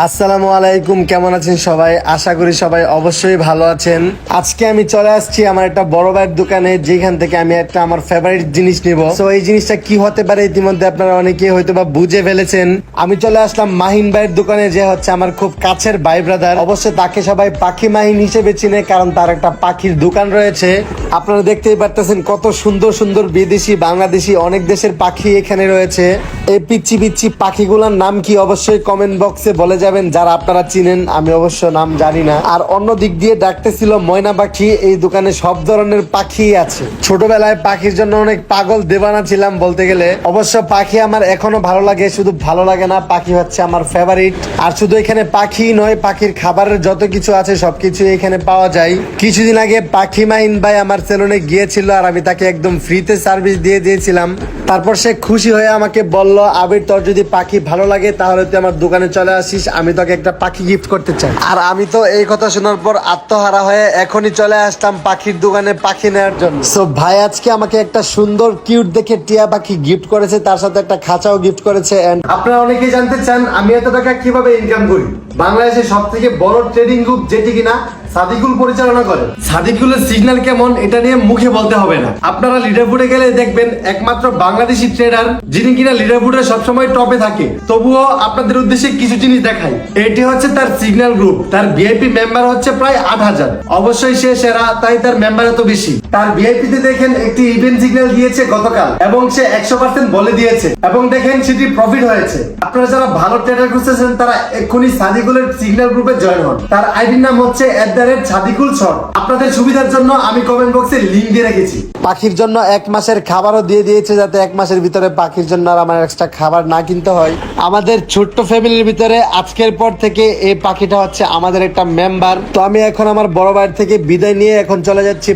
আসসালামু আলাইকুম, কেমন আছেন সবাই? আশা করি সবাই অবশ্যই ভালো আছেন। আজকে আমি চলে আসছি আমার একটা বড় ভাইয়ের দোকানে, যেখান থেকে আমি একটা আমার ফেভারিট জিনিস নিব। তো এই জিনিসটা কি হতে পারে ইতিমধ্যে আপনারা অনেকেই হয়তো বা বুঝে ফেলেছেন। আমি চলে আসলাম মাহিন ভাইয়ের দোকানে, যে হচ্ছে আমার খুব কাছের ভাই ব্রাদার। অবশ্যই তাকে সবাই পাখি মাহিন হিসেবে চিনে, কারণ তার একটা পাখির দোকান রয়েছে। আপনারা দেখতেই পারতেছেন কত সুন্দর সুন্দর বিদেশি, বাংলাদেশি অনেক দেশের পাখি এখানে রয়েছে। এই পিচ্ছি পিচ্ছি পাখিগুলোর নাম কি অবশ্যই কমেন্ট বক্সে বলে যাবেন যারা আপনারা চিনেন। আমি অবশ্য নাম জানি না। আর অন্য দিক দিয়ে ডাকতেছিল ময়না পাখি। এই দোকানে সব ধরনের পাখি আছে। ছোটবেলায় পাখির জন্য অনেক পাগল দেবানা ছিলাম বলতে গেলে। অবশ্য পাখি আমার এখনো ভালো লাগে, শুধু ভালো লাগে না, পাখি হচ্ছে আমার ফেভারিট। আর শুধু এখানে পাখি নয়, পাখির খাবারের যত কিছু আছে সবকিছু এখানে পাওয়া যায়। কিছুদিন আগে পাখি মাহিন ভাই আমার সেলুনে গিয়েছিল, আর আমি তাকে একদম ফ্রিতে সার্ভিস দিয়ে দিয়েছিলাম। তারপর সে খুশি হয়ে আমাকে বলল, আবির তোর যদি পাখি ভালো লাগে তাহলে তুই আমার দোকানে চলে আসিস, আমি তোকে একটা পাখি গিফট করতে চাই। আর আমি তো এই কথা শোনার পর আত্মহারা হয়ে এখনই চলে আসলাম পাখির দোকানে পাখি নেওয়ার জন্য। সো ভাই আজকে আমাকে একটা সুন্দর কিউট দেখে টিয়া পাখি গিফট করেছে, তার সাথে একটা খাঁচাও গিফট করেছে। এন্ড আপনারা অনেকেই জানতে চান আমি এত টাকা কিভাবে ইনকাম করি। বাংলাদেশের সব থেকে বড় ট্রেডিং গ্রুপ যেটি কিনা সাদিকুল পরিচালনা করে, সাদিকুলের সিগন্যাল কেমন এটা নিয়ে মুখে বলতে হবে না। আপনারা লিডারবোর্ডে গেলে দেখবেন একমাত্র বাংলাদেশি ট্রেডার যিনি কিনা লিডারবোর্ডে সবসময় টপে থাকে। তবুও আপনাদের উদ্দেশ্যে কিছু জিনিস দেখাই। এটি হচ্ছে তার সিগন্যাল গ্রুপ। তার ভিআইপি মেম্বার হচ্ছে প্রায় ৮,০০০। অবশ্যই সে সেরা, তাই তার মেম্বার এত বেশি। তার ভিআইপি তে দেখেন একটি ইভেন্ট সিগন্যাল দিয়েছে গতকাল, এবং সে 100% বলে দিয়েছে, এবং দেখেন সেটি প্রফিট হয়েছে। আপনারা যারা ভালো ট্রেডার খুঁজতেছেন তারা এক্ষুনি সাদিকুলের সিগন্যাল গ্রুপে জয়েন হন। তার আইডির নাম হচ্ছে @সাদিকুল শর্ট। আপনাদের সুবিধার জন্য আমি কমেন্ট বক্সে লিংক দিয়ে রেখেছি। পাখির জন্য 1 মাসের খাবারও দিয়ে দিয়েছে, যাতে 1 মাসের ভিতরে পাখির জন্য আর আমার এক্সট্রা খাবার না কিনতে হয়। আমাদের ছোট্ট ফ্যামিলির ভিতরে আজকের পর থেকে এই পাখিটা হচ্ছে আমাদের একটা মেম্বার। তো আমি এখন আমার বড় ভাইয়ের থেকে বিদায় নিয়ে এখন চলে যাচ্ছি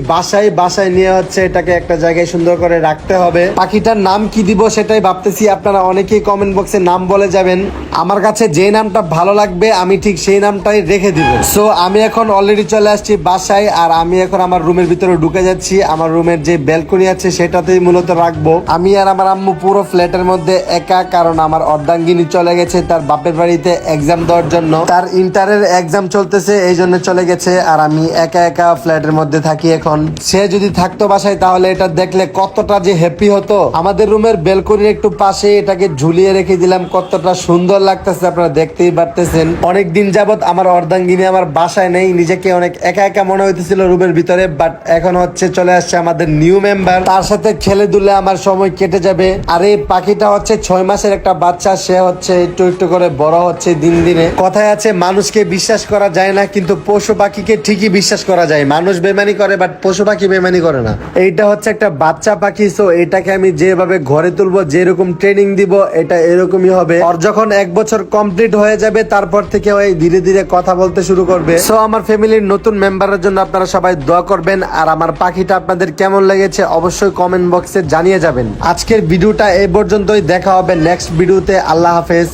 বাসায় নিয়ে হচ্ছে এটাকে একটা জায়গায় সুন্দর করে রাখতে হবে। পাখিটার নাম কি দিব সেটাই ভাবতেছি। আপনারা অনেকেই কমেন্ট বক্সে নাম বলে যাবেন। আমার কাছে যে নামটা ভালো লাগবে আমি ঠিক সেই নামটাই রেখে দিব। সো আমি এখন অলরেডি চলে আসছি বাসায়, আর আমি এখন আমার রুমের ভিতরে ঢুকে যাচ্ছি। আমার রুমের যে ব্যালকনি আছে সেটাতেই মূলত রাখবো। আমি আর আমার আম্মু পুরো ফ্ল্যাটের মধ্যে একা, কারণ আমার অর্ধাঙ্গিনী চলে গেছে তার বাপের বাড়িতে এক্সাম দেওয়ার জন্য। তার ইন্টারের এক্সাম চলতেছে, এই জন্য চলে গেছে। আর আমি একা একা ফ্ল্যাটের মধ্যে থাকি এখন। সে যদি থাকতো বাসায় তাহলে এটা দেখলে কতটা যে হ্যাপি হতো। আমাদের রুমের ব্যালকনির একটু পাশে এটাকে ঝুলিয়ে রেখে দিলাম, কতটা সুন্দর লাগতেছে আপনারা দেখতেই পারতেছেন। অনেকদিন যাবত আমার অর্ধাঙ্গিনী আমার বাসায় নেই, নিজেকে অনেক একা একা মনে হইতেছিল রুমের ভিতরে। বাট এখন হচ্ছে চলে আসছে আমাদের নিউ মেম্বার, তার সাথে খেলে দুলে আমার সময় কেটে যাবে। আর এই পাখিটা হচ্ছে 6 মাসের একটা বাচ্চা, সে হচ্ছে একটু একটু করে বড় হচ্ছে দিন দিনে। কথায় আছে মানুষকে বিশ্বাস করা যায় না, কিন্তু পশু পাখিকে ঠিকই বিশ্বাস করা যায়। মানুষ বেমানি করে বাট পশু পাখি বেমানি করে না। এইটা হচ্ছে একটা বাচ্চা পাখি। সো এটাকে আমি যেভাবে ঘরে তুলবো, যেরকম ট্রেনিং দিব, এটা এরকমই হবে। আর যখন 1 বছর কমপ্লিট হয়ে যাবে তারপর থেকে ওই ধীরে ধীরে কথা বলতে শুরু করবে। সো আমার ফ্যামিলির নতুন মেম্বারের জন্য আপনারা সবাই দোয়া করবেন। আর আমার পাখিটা আপনাদের কেমন লেগেছে অবশ্যই কমেন্ট বক্সে জানিয়ে যাবেন। আজকের ভিডিওটা এই পর্যন্তই, দেখা হবে নেক্সট ভিডিওতে। আল্লাহ হাফেজ।